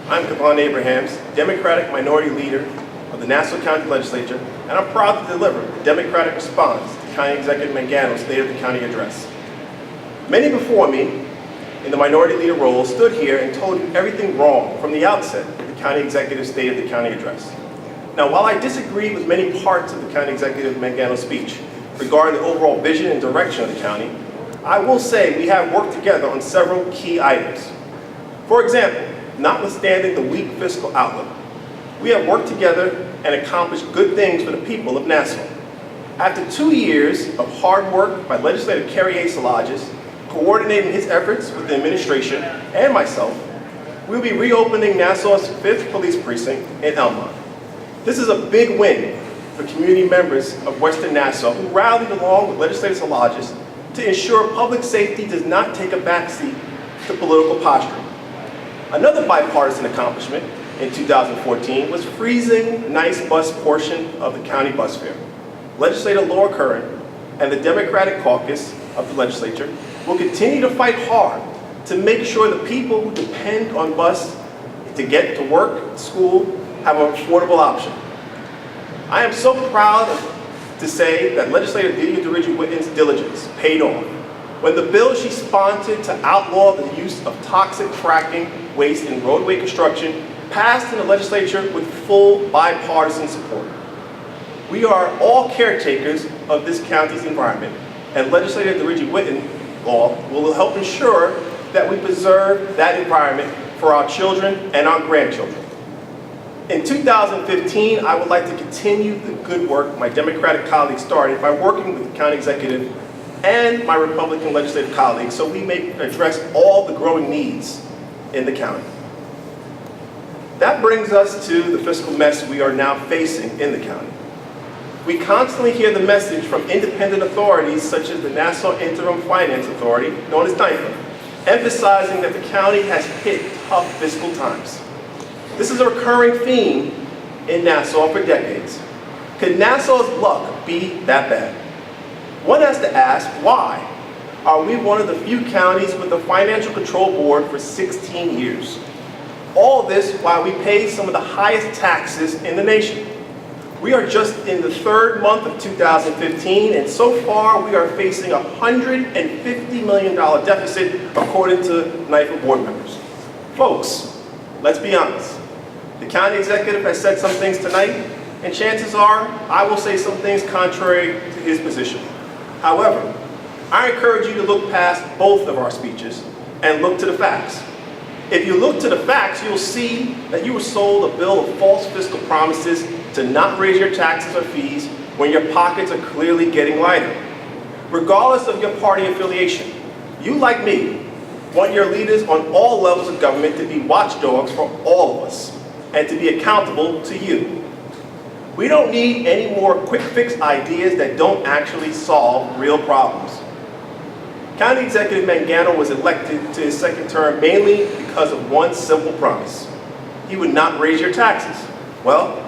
I'm Kevan Abrahams, Democratic Minority Leader of the Nassau County Legislature, and I'm proud to deliver the Democratic response to County Executive Mangano's State of the County address. Many before me, in the Minority Leader role, stood here and told you everything wrong from the outset of the County Executive's State of the County address. Now, while I disagree with many parts of the County Executive Mangano speech regarding the overall vision and direction of the county, I will say we have worked together on several key items. For example, notwithstanding the weak fiscal outlook, we have worked together and accomplished good things for the people of Nassau. After 2 years of hard work by Legislator Kerry A. Szilagyi, coordinating his efforts with the administration and myself, we'll be reopening Nassau's 5th police precinct in Elmont. This is a big win for community members of Western Nassau who rallied along with Legislator Szilagyi to ensure public safety does not take a backseat to political posturing. Another bipartisan accomplishment in 2014 was freezing the nice bus portion of the county bus fare. Legislator Laura Curran and the Democratic caucus of the legislature will continue to fight hard to make sure the people who depend on bus to get to work, school, have an affordable option. I am so proud to say that Legislator Delia DeRidge-Whitten's diligence paid off when the bill she sponsored to outlaw the use of toxic fracking waste in roadway construction passed in the legislature with full bipartisan support. We are all caretakers of this county's environment, and Legislator DeRidge-Whitten law will help ensure that we preserve that environment for our children and our grandchildren. In 2015, I would like to continue the good work my Democratic colleagues started by working with the county executive and my Republican legislative colleagues so we may address all the growing needs in the county. That brings us to the fiscal mess we are now facing in the county. We constantly hear the message from independent authorities such as the Nassau Interim Finance Authority, known as NIFA, emphasizing that the county has hit tough fiscal times. This is a recurring theme in Nassau for decades. Could Nassau's luck be that bad? One has to ask, why are we one of the few counties with a financial control board for 16 years? All this while we pay some of the highest taxes in the nation. We are just in the 3rd month of 2015, and so far we are facing a $150 million deficit according to NIFA board members. Folks, let's be honest. The county executive has said some things tonight, and chances are I will say some things contrary to his position. However, I encourage you to look past both of our speeches and look to the facts. If you look to the facts, you'll see that you were sold a bill of false fiscal promises to not raise your taxes or fees when your pockets are clearly getting lighter. Regardless of your party affiliation, you, like me, want your leaders on all levels of government to be watchdogs for all of us and to be accountable to you. We don't need any more quick fix ideas that don't actually solve real problems. County Executive Mangano was elected to his 2nd term mainly because of one simple promise. He would not raise your taxes. Well,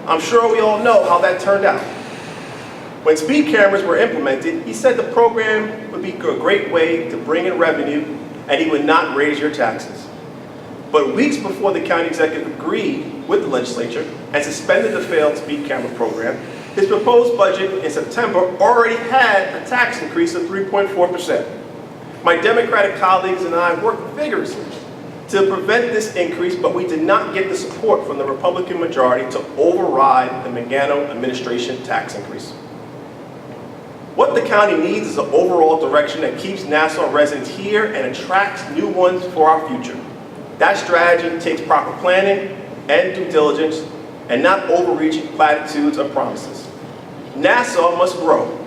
I'm sure we all know how that turned out. When speed cameras were implemented, he said the program would be a great way to bring in revenue and he would not raise your taxes. But weeks before the county executive agreed with the legislature and suspended the failed speed camera program, his proposed budget in September already had a tax increase of 3.4%. My Democratic colleagues and I worked vigorously to prevent this increase, but we did not get the support from the Republican majority to override the Mangano administration tax increase. What the county needs is an overall direction that keeps Nassau residents here and attracts new ones for our future. That strategy takes proper planning and due diligence and not overreaching platitudes or promises. Nassau must grow.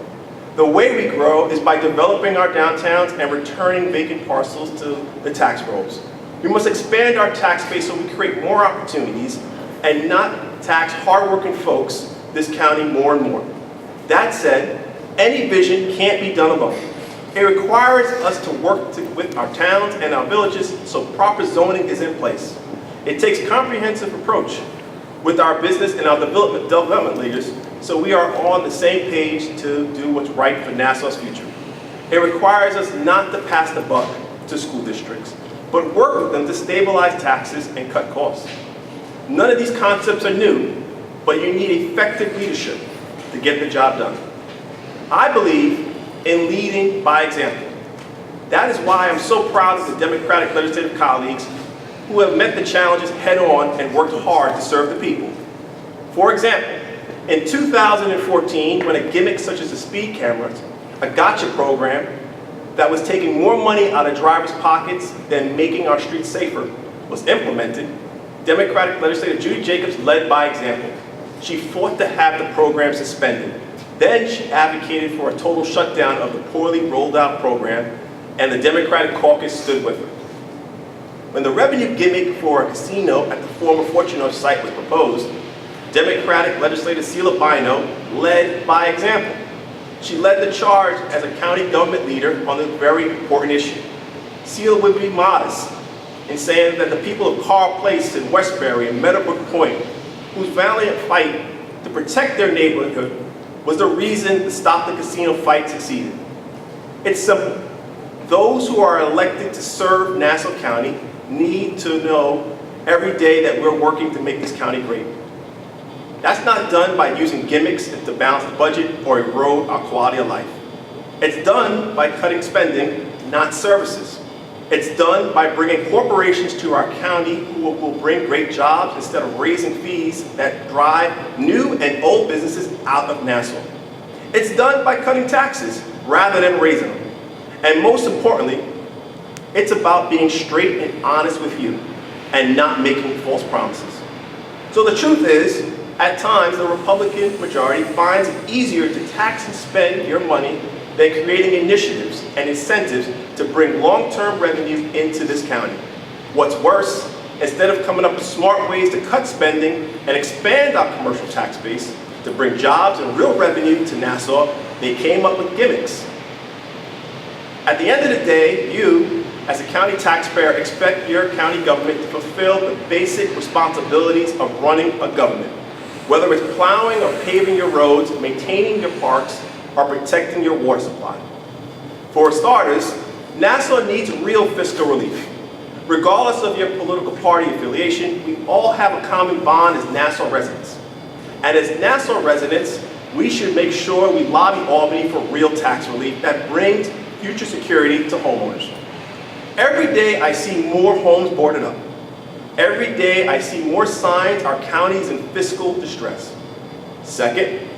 The way we grow is by developing our downtowns and returning vacant parcels to the tax rolls. We must expand our tax base so we create more opportunities and not tax hardworking folks this county more and more. That said, any vision can't be done alone. It requires us to work with our towns and our villages so proper zoning is in place. It takes a comprehensive approach with our business and our development leaders so we are on the same page to do what's right for Nassau's future. It requires us not to pass the buck to school districts, but work with them to stabilize taxes and cut costs. None of these concepts are new, but you need effective leadership to get the job done. I believe in leading by example. That is why I'm so proud of the Democratic legislative colleagues who have met the challenges head-on and worked hard to serve the people. For example, in 2014, when a gimmick such as the speed cameras, a gotcha program that was taking more money out of drivers' pockets than making our streets safer, was implemented, Democratic legislator Judy Jacobs led by example. She fought to have the program suspended. Then she advocated for a total shutdown of the poorly rolled out program, and the Democratic caucus stood with her. When the revenue gimmick for a casino at the former Fortuno site was proposed, Democratic legislator Sheila Bino led by example. She led the charge as a county government leader on this very important issue. Sheila would be modest in saying that the people of Carl Place in Westbury and Meadowbrook Point, whose valiant fight to protect their neighborhood was the reason the Stop the Casino fight succeeded. It's simple. Those who are elected to serve Nassau County need to know every day that we're working to make this county great. That's not done by using gimmicks to balance the budget or erode our quality of life. It's done by cutting spending, not services. It's done by bringing corporations to our county who will bring great jobs instead of raising fees that drive new and old businesses out of Nassau. It's done by cutting taxes rather than raising them. And most importantly, it's about being straight and honest with you and not making false promises. So the truth is, at times the Republican majority finds it easier to tax and spend your money than creating initiatives and incentives to bring long-term revenue into this county. What's worse, instead of coming up with smart ways to cut spending and expand our commercial tax base to bring jobs and real revenue to Nassau, they came up with gimmicks. At the end of the day, you, as a county taxpayer, expect your county government to fulfill the basic responsibilities of running a government, whether it's plowing or paving your roads, maintaining your parks, or protecting your water supply. For starters, Nassau needs real fiscal relief. Regardless of your political party affiliation, we all have a common bond as Nassau residents. And as Nassau residents, we should make sure we lobby Albany for real tax relief that brings future security to homeowners. Every day I see more homes boarded up. Every day I see more signs our county is in fiscal distress. Second,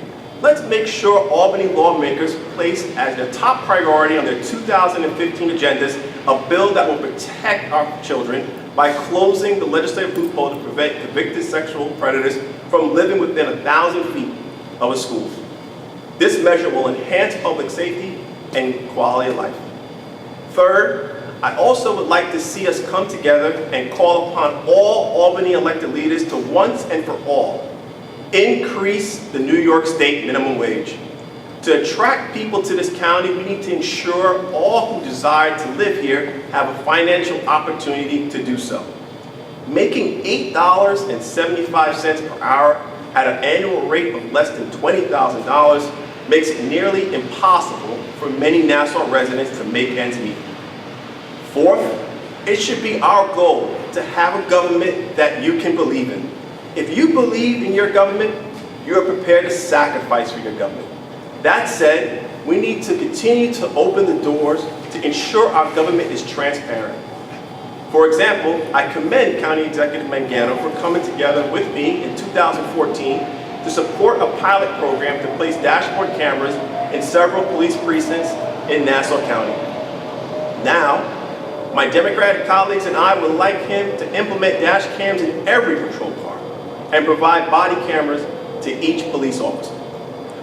let's make sure Albany lawmakers place as their top priority on their 2015 agendas a bill that will protect our children by closing the legislative loophole to prevent convicted sexual predators from living within 1,000 feet of a school. This measure will enhance public safety and quality of life. Third, I also would like to see us come together and call upon all Albany elected leaders to once and for all increase the New York State minimum wage. To attract people to this county, we need to ensure all who desire to live here have a financial opportunity to do so. Making $8.75 per hour at an annual rate of less than $20,000 makes it nearly impossible for many Nassau residents to make ends meet. Fourth, it should be our goal to have a government that you can believe in. If you believe in your government, you are prepared to sacrifice for your government. That said, we need to continue to open the doors to ensure our government is transparent. For example, I commend County Executive Mangano for coming together with me in 2014 to support a pilot program to place dashboard cameras in several police precincts in Nassau County. Now, my Democratic colleagues and I would like him to implement dash cams in every patrol car and provide body cameras to each police officer.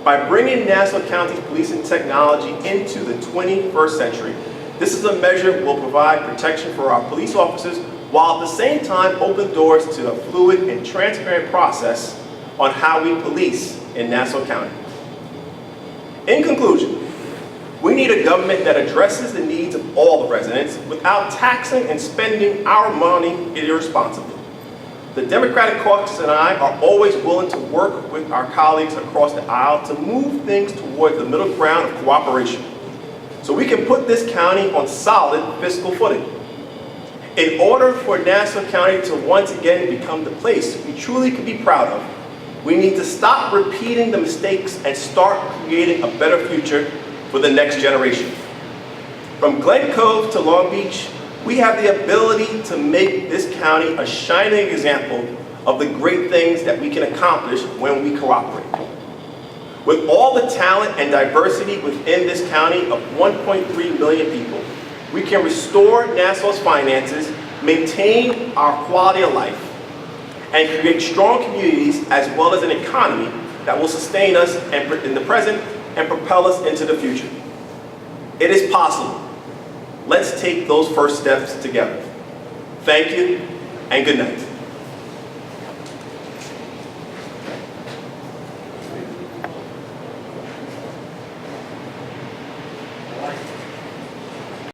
By bringing Nassau County's policing technology into the 21st century, this is a measure that will provide protection for our police officers while at the same time open doors to a fluid and transparent process on how we police in Nassau County. In conclusion, we need a government that addresses the needs of all the residents without taxing and spending our money irresponsibly. The Democratic caucus and I are always willing to work with our colleagues across the aisle to move things towards the middle ground of cooperation so we can put this county on solid fiscal footing. In order for Nassau County to once again become the place we truly could be proud of, we need to stop repeating the mistakes and start creating a better future for the next generation. From Glen Cove to Long Beach, we have the ability to make this county a shining example of the great things that we can accomplish when we cooperate. With all the talent and diversity within this county of 1.3 million people, we can restore Nassau's finances, maintain our quality of life, and create strong communities as well as an economy that will sustain us in the present and propel us into the future. It is possible. Let's take those first steps together. Thank you, and good night.